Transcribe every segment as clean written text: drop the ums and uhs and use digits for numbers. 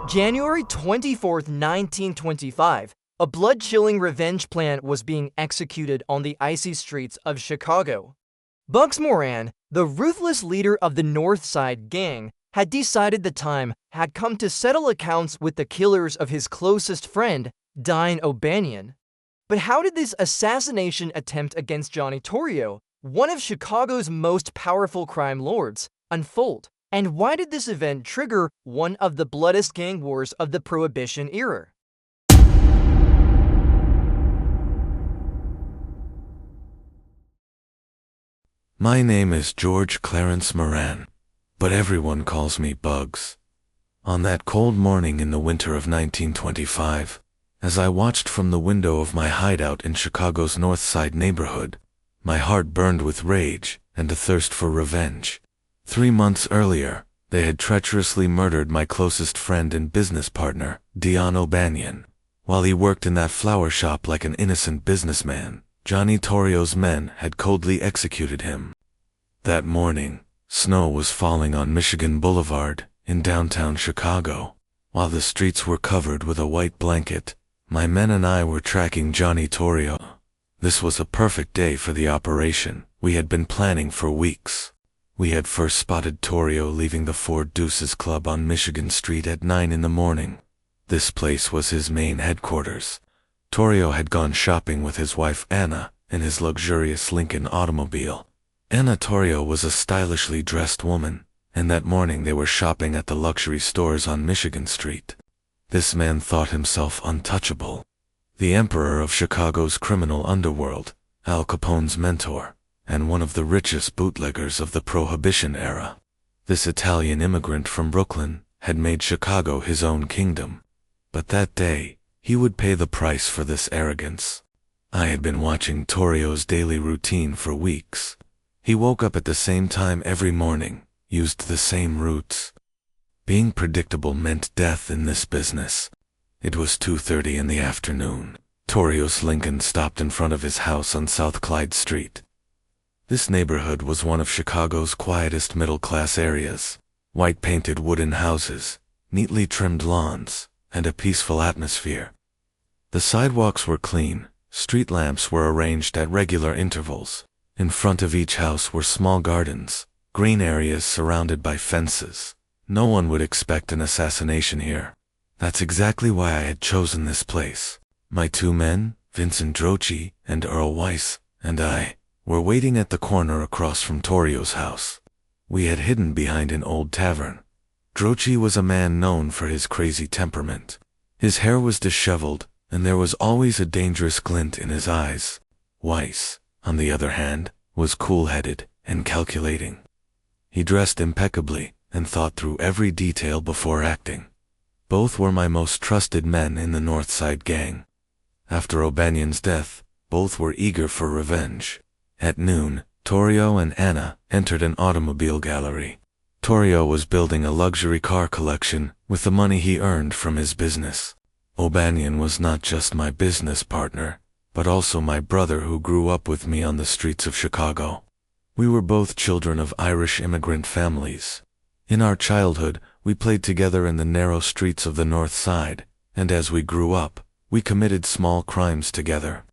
January 24th, 1925, a blood-chilling revenge plan was being executed on the icy streets of Chicago. Bugs Moran, the ruthless leader of the North Side Gang, had decided the time had come to settle accounts with the killers of his closest friend, Dion O'Banion. But how did this assassination attempt against Johnny Torrio, one of Chicago's most powerful crime lords, unfold? And why did this event trigger one of the bloodiest gang wars of the Prohibition era? My name is George Clarence Moran, but everyone calls me Bugs. On that cold morning in the winter of 1925, as I watched from the window of my hideout in Chicago's North Side neighborhood, my heart burned with rage and a thirst for revenge. 3 months earlier, they had treacherously murdered my closest friend and business partner, Dion O'Banion. While he worked in that flower shop like an innocent businessman, Johnny Torrio's men had coldly executed him. That morning, snow was falling on Michigan Boulevard in downtown Chicago. While the streets were covered with a white blanket, my men and I were tracking Johnny Torrio. This was a perfect day for the operation we had been planning for weeks. We had first spotted Torrio leaving the Four Deuces Club on Michigan Street at 9 in the morning. This place was his main headquarters. Torrio had gone shopping with his wife Anna in his luxurious Lincoln automobile. Anna Torrio was a stylishly dressed woman, and that morning they were shopping at the luxury stores on Michigan Street. This man thought himself untouchable. The emperor of Chicago's criminal underworld, Al Capone's mentor, and one of the richest bootleggers of the Prohibition era. This Italian immigrant from Brooklyn had made Chicago his own kingdom. But that day, he would pay the price for this arrogance. I had been watching Torrio's daily routine for weeks. He woke up at the same time every morning, used the same routes. Being predictable meant death in this business. It was 2:30 in the afternoon. Torrio's Lincoln stopped in front of his house on South Clyde Street. This neighborhood was one of Chicago's quietest middle-class areas. White-painted wooden houses, neatly trimmed lawns, and a peaceful atmosphere. The sidewalks were clean, street lamps were arranged at regular intervals. In front of each house were small gardens, green areas surrounded by fences. No one would expect an assassination here. That's exactly why I had chosen this place. My 2 men, Vincent Droce and Earl Weiss, and I, were waiting at the corner across from Torrio's house. We had hidden behind an old tavern. Droce was a man known for his crazy temperament. His hair was disheveled, and there was always a dangerous glint in his eyes. Weiss, on the other hand, was cool-headed and calculating. He dressed impeccably and thought through every detail before acting. Both were my most trusted men in the North Side Gang. After O'Banion's death, both were eager for revenge. At noon, Torrio and Anna entered an automobile gallery. Torrio was building a luxury car collection with the money he earned from his business. O'Banion was not just my business partner, but also my brother who grew up with me on the streets of Chicago. We were both children of Irish immigrant families. In our childhood, we played together in the narrow streets of the North Side, and as we grew up, we committed small crimes together.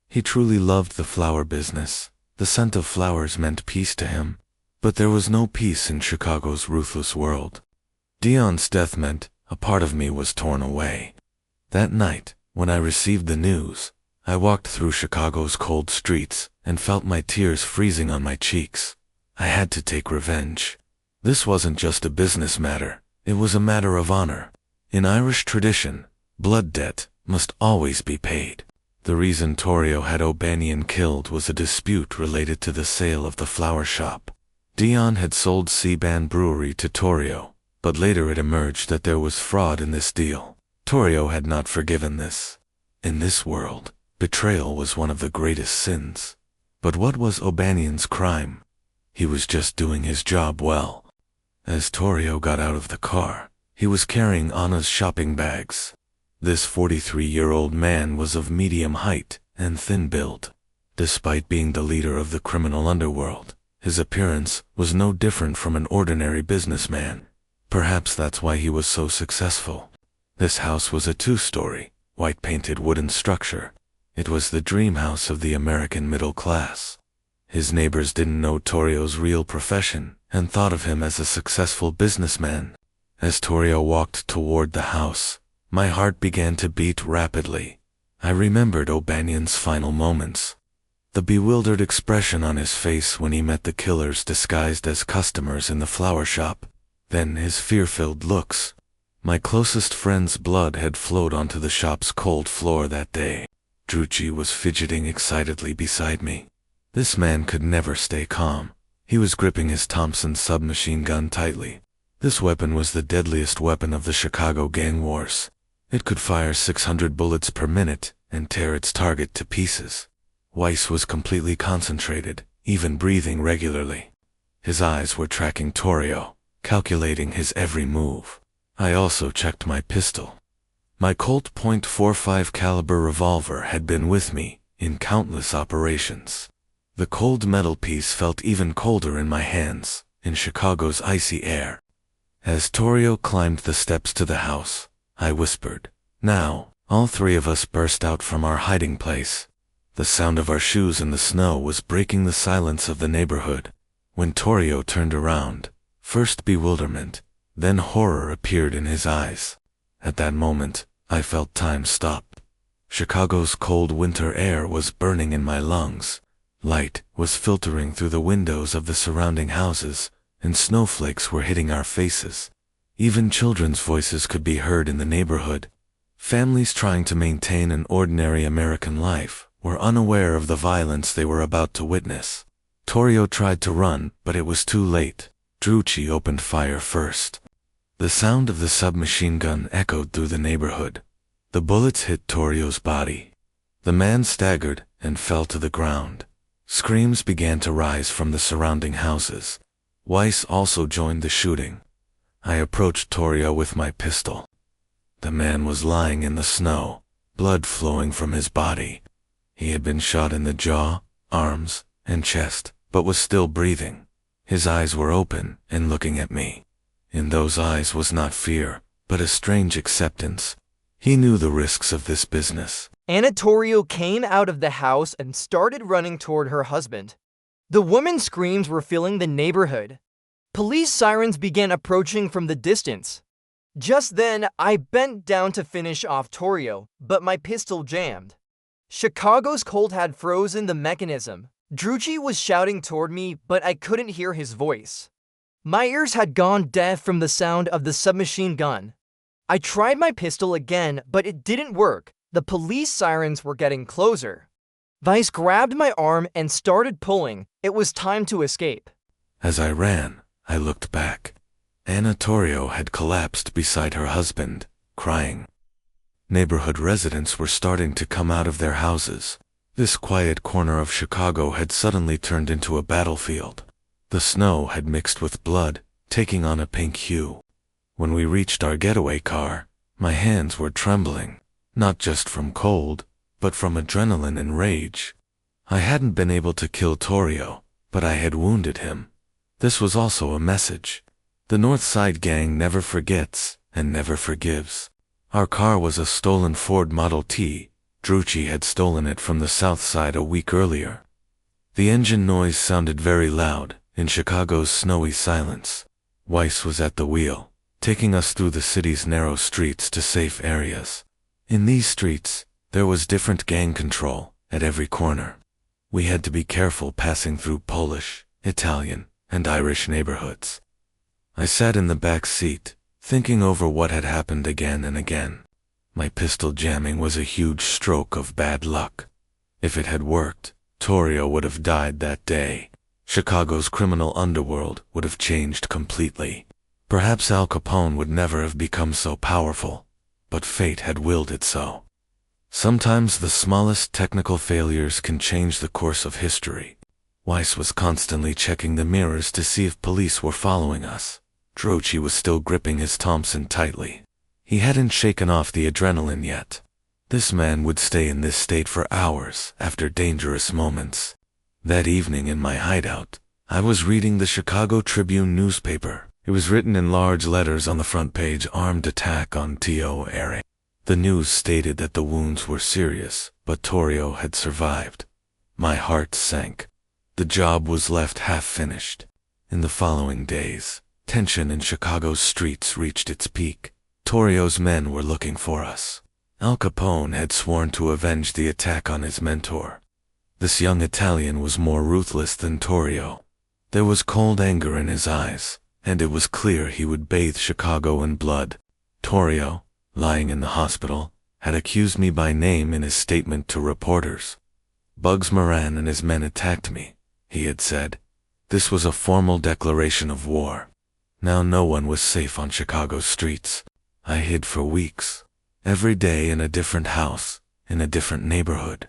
He truly loved the flower business. The scent of flowers meant peace to him, but there was no peace in Chicago's ruthless world. Dion's death meant a part of me was torn away. That night, when I received the news, I walked through Chicago's cold streets and felt my tears freezing on my cheeks. I had to take revenge. This wasn't just a business matter, it was a matter of honor. In Irish tradition, blood debt must always be paid. The reason Torrio had O'Banion killed was a dispute related to the sale of the flower shop. Dion had sold Seaban Brewery to Torrio, but later it emerged that there was fraud in this deal. Torrio had not forgiven this. In this world, betrayal was one of the greatest sins. But what was O'Banion's crime? He was just doing his job well. As Torrio got out of the car, he was carrying Anna's shopping bags. This 43-year-old man was of medium height and thin build. Despite being the leader of the criminal underworld, his appearance was no different from an ordinary businessman. Perhaps that's why he was so successful. This house was a two-story, white-painted wooden structure. It was the dream house of the American middle class. His neighbors didn't know Torrio's real profession and thought of him as a successful businessman. As Torrio walked toward the house, my heart began to beat rapidly. I remembered O'Banion's final moments. The bewildered expression on his face when he met the killers disguised as customers in the flower shop. Then his fear-filled looks. My closest friend's blood had flowed onto the shop's cold floor that day. Drucci was fidgeting excitedly beside me. This man could never stay calm. He was gripping his Thompson submachine gun tightly. This weapon was the deadliest weapon of the Chicago gang wars. It could fire 600 bullets per minute and tear its target to pieces. Weiss was completely concentrated, even breathing regularly. His eyes were tracking Torrio, calculating his every move. I also checked my pistol. My Colt .45 caliber revolver had been with me in countless operations. The cold metal piece felt even colder in my hands, in Chicago's icy air. As Torrio climbed the steps to the house, I whispered. Now, all three of us burst out from our hiding place. The sound of our shoes in the snow was breaking the silence of the neighborhood. When Torrio turned around, first bewilderment, then horror appeared in his eyes. At that moment, I felt time stop. Chicago's cold winter air was burning in my lungs. Light was filtering through the windows of the surrounding houses, and snowflakes were hitting our faces. Even children's voices could be heard in the neighborhood. Families trying to maintain an ordinary American life were unaware of the violence they were about to witness. Torrio tried to run, but it was too late. Drucci opened fire first. The sound of the submachine gun echoed through the neighborhood. The bullets hit Torrio's body. The man staggered and fell to the ground. Screams began to rise from the surrounding houses. Weiss also joined the shooting. I approached Torrio with my pistol. The man was lying in the snow, blood flowing from his body. He had been shot in the jaw, arms, and chest, but was still breathing. His eyes were open and looking at me. In those eyes was not fear, but a strange acceptance. He knew the risks of this business. Torrio came out of the house and started running toward her husband. The woman's screams were filling the neighborhood. Police sirens began approaching from the distance. Just then, I bent down to finish off Torrio, but my pistol jammed. Chicago's cold had frozen the mechanism. Drucci was shouting toward me, but I couldn't hear his voice. My ears had gone deaf from the sound of the submachine gun. I tried my pistol again, but it didn't work. The police sirens were getting closer. Weiss grabbed my arm and started pulling. It was time to escape. As I ran, I looked back. Torrio had collapsed beside her husband, crying. Neighborhood residents were starting to come out of their houses. This quiet corner of Chicago had suddenly turned into a battlefield. The snow had mixed with blood, taking on a pink hue. When we reached our getaway car, my hands were trembling, not just from cold, but from adrenaline and rage. I hadn't been able to kill Torrio, but I had wounded him. This was also a message. The North Side gang never forgets and never forgives. Our car was a stolen Ford Model T. Drucci had stolen it from the South Side a week earlier. The engine noise sounded very loud in Chicago's snowy silence. Weiss was at the wheel, taking us through the city's narrow streets to safe areas. In these streets, there was different gang control at every corner. We had to be careful passing through Polish, Italian, and Irish neighborhoods. I sat in the back seat, thinking over what had happened again and again. My pistol jamming was a huge stroke of bad luck. If it had worked, Torrio would have died that day. Chicago's criminal underworld would have changed completely. Perhaps Al Capone would never have become so powerful, but fate had willed it so. Sometimes the smallest technical failures can change the course of history. Weiss was constantly checking the mirrors to see if police were following us. Drucci was still gripping his Thompson tightly. He hadn't shaken off the adrenaline yet. This man would stay in this state for hours after dangerous moments. That evening in my hideout, I was reading the Chicago Tribune newspaper. It was written in large letters on the front page, "Armed attack on Torrio." The news stated that the wounds were serious, but Torrio had survived. My heart sank. The job was left half-finished. In the following days, tension in Chicago's streets reached its peak. Torrio's men were looking for us. Al Capone had sworn to avenge the attack on his mentor. This young Italian was more ruthless than Torrio. There was cold anger in his eyes, and it was clear he would bathe Chicago in blood. Torrio, lying in the hospital, had accused me by name in his statement to reporters. Bugs Moran and his men attacked me, he had said. This was a formal declaration of war. Now no one was safe on Chicago's streets. I hid for weeks, every day in a different house, in a different neighborhood.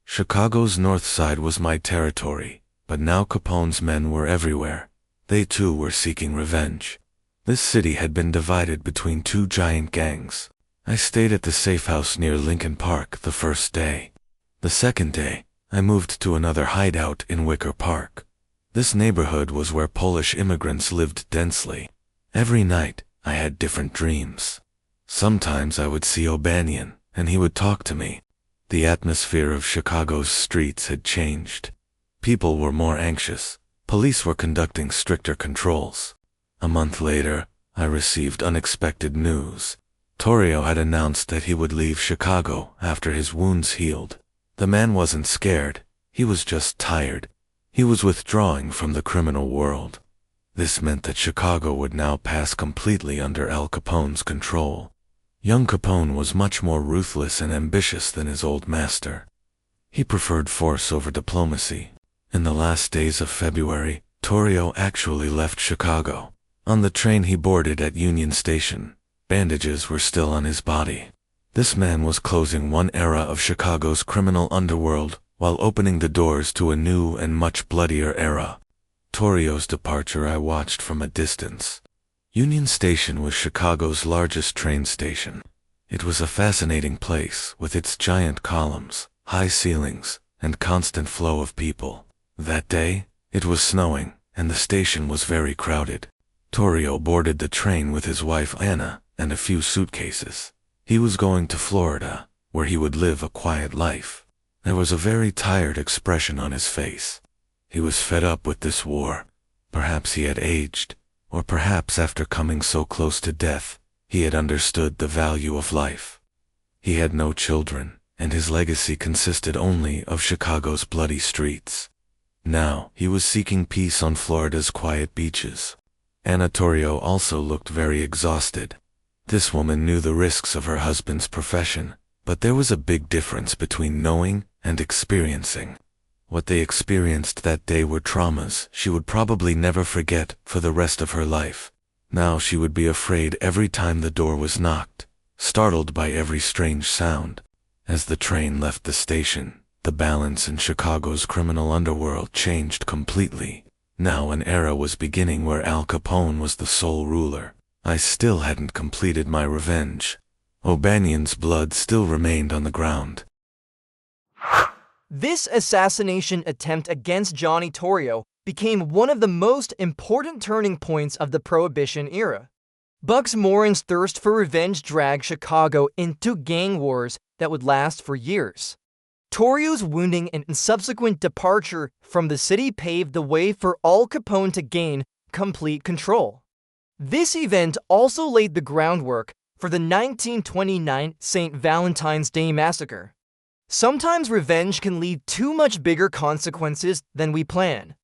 Chicago's north side was my territory, but now Capone's men were everywhere. They too were seeking revenge. This city had been divided between two giant gangs. I stayed at the safe house near Lincoln Park the first day. The second day, I moved to another hideout in Wicker Park. This neighborhood was where Polish immigrants lived densely. Every night, I had different dreams. Sometimes I would see O'Banion, and he would talk to me. The atmosphere of Chicago's streets had changed. People were more anxious. Police were conducting stricter controls. A month later, I received unexpected news. Torrio had announced that he would leave Chicago after his wounds healed. The man wasn't scared, he was just tired. He was withdrawing from the criminal world. This meant that Chicago would now pass completely under Al Capone's control. Young Capone was much more ruthless and ambitious than his old master. He preferred force over diplomacy. In the last days of February, Torrio actually left Chicago. On the train he boarded at Union Station, bandages were still on his body. This man was closing one era of Chicago's criminal underworld while opening the doors to a new and much bloodier era. Torrio's departure I watched from a distance. Union Station was Chicago's largest train station. It was a fascinating place with its giant columns, high ceilings, and constant flow of people. That day, it was snowing, and the station was very crowded. Torrio boarded the train with his wife Anna and a few suitcases. He was going to Florida, where he would live a quiet life. There was a very tired expression on his face. He was fed up with this war. Perhaps he had aged, or perhaps after coming so close to death, he had understood the value of life. He had no children, and his legacy consisted only of Chicago's bloody streets. Now, he was seeking peace on Florida's quiet beaches. Anna Torrio also looked very exhausted. This woman knew the risks of her husband's profession, but there was a big difference between knowing and experiencing. What they experienced that day were traumas she would probably never forget for the rest of her life. Now she would be afraid every time the door was knocked, startled by every strange sound. As the train left the station, the balance in Chicago's criminal underworld changed completely. Now an era was beginning where Al Capone was the sole ruler. I still hadn't completed my revenge. O'Banion's blood still remained on the ground. This assassination attempt against Johnny Torrio became one of the most important turning points of the Prohibition era. Bugs Moran's thirst for revenge dragged Chicago into gang wars that would last for years. Torrio's wounding and subsequent departure from the city paved the way for Al Capone to gain complete control. This event also laid the groundwork for the 1929 St. Valentine's Day Massacre. Sometimes revenge can lead to much bigger consequences than we plan.